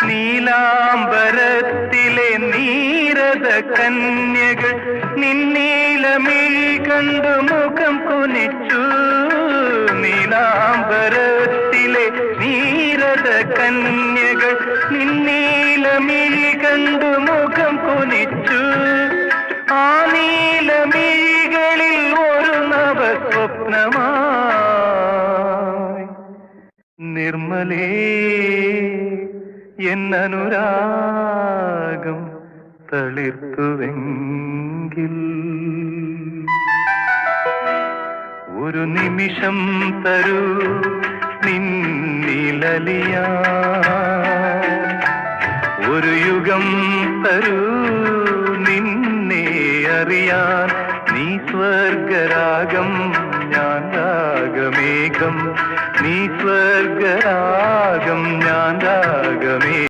നീലാംബരത്തിലെ നീരത കന്യകൾ നിന്നീലമിഴി കണ്ടു മുഖം കുനിച്ചു. നീലാംബരത്തിലെ നീരത കന്യകൾ നിന്നീലമിഴി കണ്ടു മുഖം കുനിച്ചു. ആ നീലമിഴികളിൽ ഒരു നവസ്വപ്നമായി നിർമ്മലേ എന്നനുരാഗം തളിർത്തുവെങ്കിൽ ഒരു നിമിഷം തരൂ നിന്നിലലിയാ, ഒരു യുഗം തരൂ നിന്നെ അറിയാൻ. നീ സ്വർഗരാഗം ഞാൻ രാഗമേഘം, നീ സ്വർഗരാഗം ഞാൻ രാഗമേ